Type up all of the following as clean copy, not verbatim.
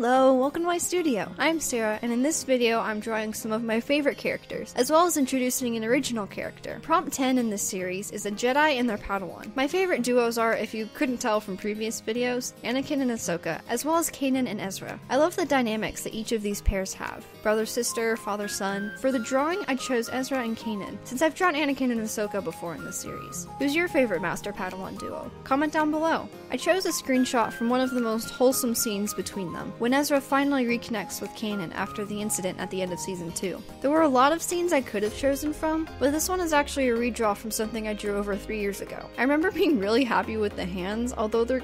Hello, welcome to my studio. I'm Sarah, and in this video I'm drawing some of my favorite characters, as well as introducing an original character. Prompt 10 in this series is a Jedi and their Padawan. My favorite duos are, if you couldn't tell from previous videos, Anakin and Ahsoka, as well as Kanan and Ezra. I love the dynamics that each of these pairs have. Brother-sister, father-son. For the drawing, I chose Ezra and Kanan, since I've drawn Anakin and Ahsoka before in this series. Who's your favorite Master Padawan duo? Comment down below. I chose a screenshot from one of the most wholesome scenes between them, when Ezra finally reconnects with Kanan after the incident at the end of Season 2. There were a lot of scenes I could have chosen from, but this one is actually a redraw from something I drew over 3 years ago. I remember being really happy with the hands, although they're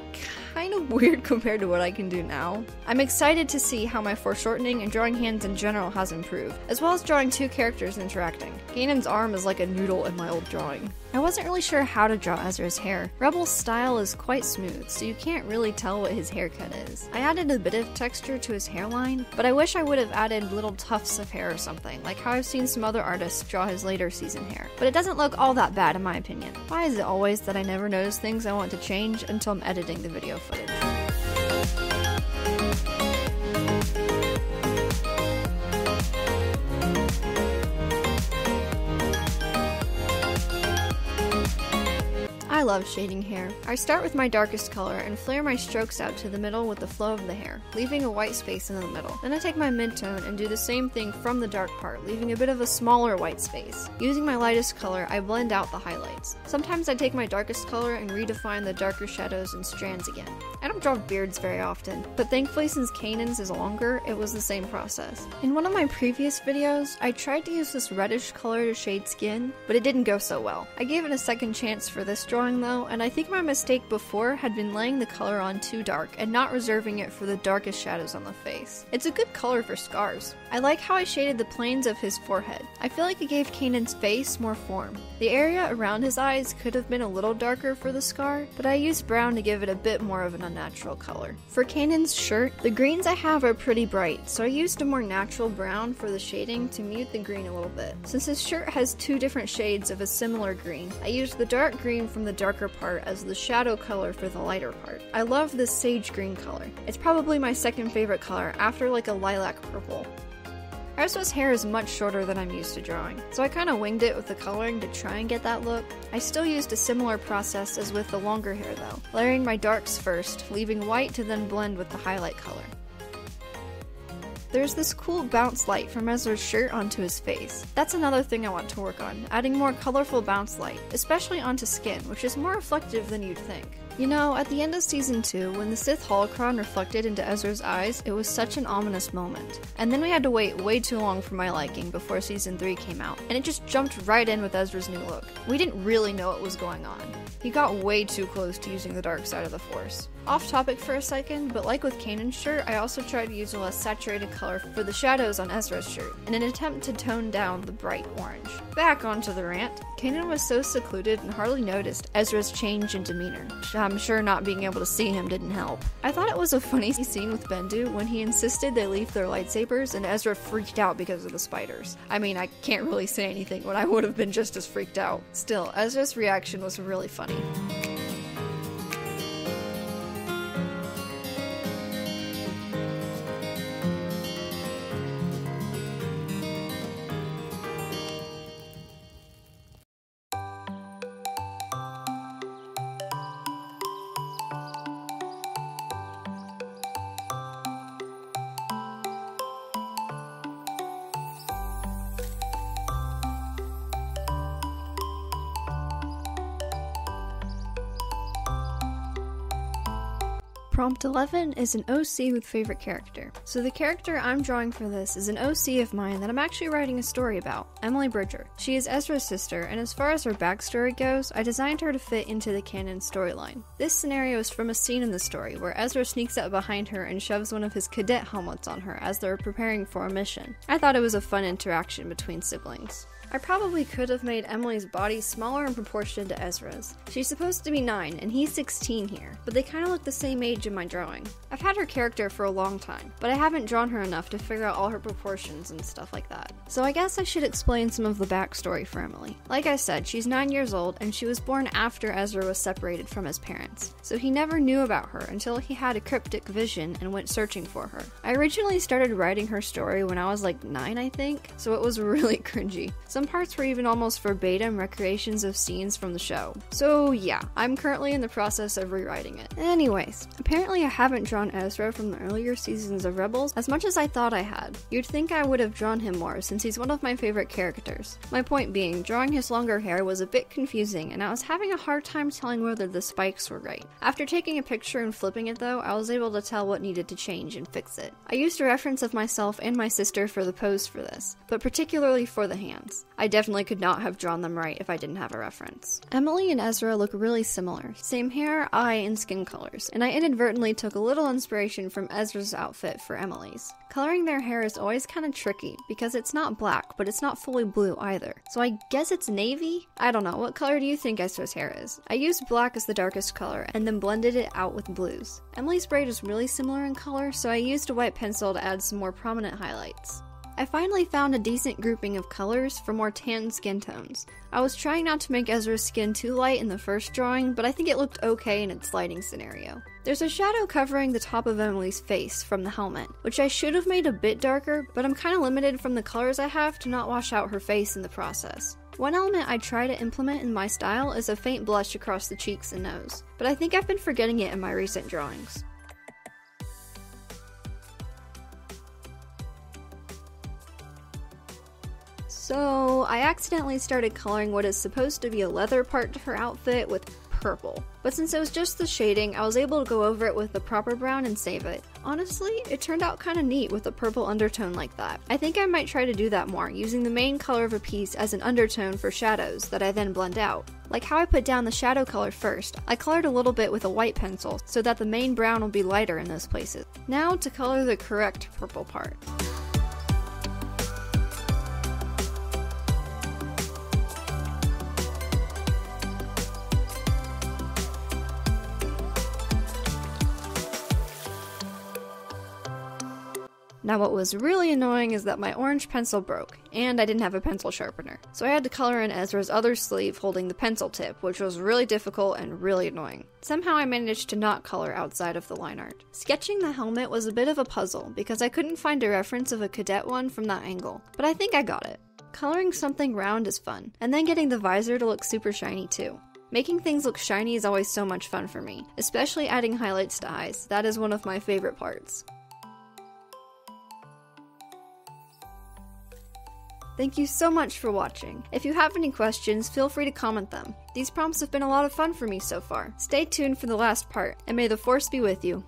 kind of weird compared to what I can do now. I'm excited to see how my foreshortening and drawing hands in general has improved, as well as drawing two characters interacting. Kanan's arm is like a noodle in my old drawing. I wasn't really sure how to draw Ezra's hair. Rebel's style is quite smooth, so you can't really tell what his haircut is. I added a bit of texture to his hairline, but I wish I would have added little tufts of hair or something, like how I've seen some other artists draw his later season hair. But it doesn't look all that bad in my opinion. Why is it always that I never notice things I want to change until I'm editing the video footage? I love shading hair. I start with my darkest color and flare my strokes out to the middle with the flow of the hair, leaving a white space in the middle. Then I take my midtone and do the same thing from the dark part, leaving a bit of a smaller white space. Using my lightest color, I blend out the highlights. Sometimes I take my darkest color and redefine the darker shadows and strands again. I don't draw beards very often, but thankfully since Kanan's is longer, it was the same process. In one of my previous videos, I tried to use this reddish color to shade skin, but it didn't go so well. I gave it a second chance for this drawing though, and I think my mistake before had been laying the color on too dark and not reserving it for the darkest shadows on the face. It's a good color for scars. I like how I shaded the planes of his forehead. I feel like it gave Kanan's face more form. The area around his eyes could have been a little darker for the scar, but I used brown to give it a bit more of an unnatural color. For Kanan's shirt, the greens I have are pretty bright, so I used a more natural brown for the shading to mute the green a little bit. Since his shirt has two different shades of a similar green, I used the dark green from the darker part as the shadow color for the lighter part. I love this sage green color. It's probably my second favorite color after like a lilac purple. Ezra's hair is much shorter than I'm used to drawing, so I kinda winged it with the coloring to try and get that look. I still used a similar process as with the longer hair though, layering my darks first, leaving white to then blend with the highlight color. There's this cool bounce light from Ezra's shirt onto his face. That's another thing I want to work on, adding more colorful bounce light, especially onto skin, which is more reflective than you'd think. You know, at the end of Season 2, when the Sith holocron reflected into Ezra's eyes, it was such an ominous moment. And then we had to wait way too long for my liking before Season 3 came out, and it just jumped right in with Ezra's new look. We didn't really know what was going on. He got way too close to using the dark side of the Force. Off topic for a second, but like with Kanan's shirt, I also tried to use a less saturated color for the shadows on Ezra's shirt, in an attempt to tone down the bright orange. Back onto the rant, Kanan was so secluded and hardly noticed Ezra's change in demeanor. I'm sure not being able to see him didn't help. I thought it was a funny scene with Bendu when he insisted they leave their lightsabers and Ezra freaked out because of the spiders. I mean, I can't really say anything when I would have been just as freaked out. Still, Ezra's reaction was really funny. Prompt 11 is an OC with favorite character. So the character I'm drawing for this is an OC of mine that I'm actually writing a story about, Emily Bridger. She is Ezra's sister, and as far as her backstory goes, I designed her to fit into the canon storyline. This scenario is from a scene in the story where Ezra sneaks up behind her and shoves one of his cadet helmets on her as they're preparing for a mission. I thought it was a fun interaction between siblings. I probably could have made Emily's body smaller in proportion to Ezra's. She's supposed to be 9 and he's 16 here, but they kinda look the same age in my drawing. I've had her character for a long time, but I haven't drawn her enough to figure out all her proportions and stuff like that. So I guess I should explain some of the backstory for Emily. Like I said, she's 9 years old and she was born after Ezra was separated from his parents, so he never knew about her until he had a cryptic vision and went searching for her. I originally started writing her story when I was like 9, I think, so it was really cringy. Some parts were even almost verbatim recreations of scenes from the show. So yeah, I'm currently in the process of rewriting it. Anyways, apparently I haven't drawn Ezra from the earlier seasons of Rebels as much as I thought I had. You'd think I would have drawn him more since he's one of my favorite characters. My point being, drawing his longer hair was a bit confusing and I was having a hard time telling whether the spikes were right. After taking a picture and flipping it though, I was able to tell what needed to change and fix it. I used a reference of myself and my sister for the pose for this, but particularly for the hands. I definitely could not have drawn them right if I didn't have a reference. Emily and Ezra look really similar. Same hair, eye, and skin colors, and I inadvertently took a little inspiration from Ezra's outfit for Emily's. Coloring their hair is always kind of tricky because it's not black, but it's not fully blue either. So I guess it's navy? I don't know, what color do you think Ezra's hair is? I used black as the darkest color and then blended it out with blues. Emily's braid is really similar in color, so I used a white pencil to add some more prominent highlights. I finally found a decent grouping of colors for more tan skin tones. I was trying not to make Ezra's skin too light in the first drawing, but I think it looked okay in its lighting scenario. There's a shadow covering the top of Emily's face from the helmet, which I should have made a bit darker, but I'm kinda limited from the colors I have to not wash out her face in the process. One element I try to implement in my style is a faint blush across the cheeks and nose, but I think I've been forgetting it in my recent drawings. So, I accidentally started coloring what is supposed to be a leather part to her outfit with purple. But since it was just the shading, I was able to go over it with the proper brown and save it. Honestly, it turned out kinda neat with a purple undertone like that. I think I might try to do that more, using the main color of a piece as an undertone for shadows that I then blend out. Like how I put down the shadow color first, I colored a little bit with a white pencil so that the main brown will be lighter in those places. Now to color the correct purple part. Now what was really annoying is that my orange pencil broke, and I didn't have a pencil sharpener. So I had to color in Ezra's other sleeve holding the pencil tip, which was really difficult and really annoying. Somehow I managed to not color outside of the line art. Sketching the helmet was a bit of a puzzle, because I couldn't find a reference of a cadet one from that angle, but I think I got it. Coloring something round is fun, and then getting the visor to look super shiny too. Making things look shiny is always so much fun for me, especially adding highlights to eyes. That is one of my favorite parts. Thank you so much for watching. If you have any questions, feel free to comment them. These prompts have been a lot of fun for me so far. Stay tuned for the last part, and may the Force be with you.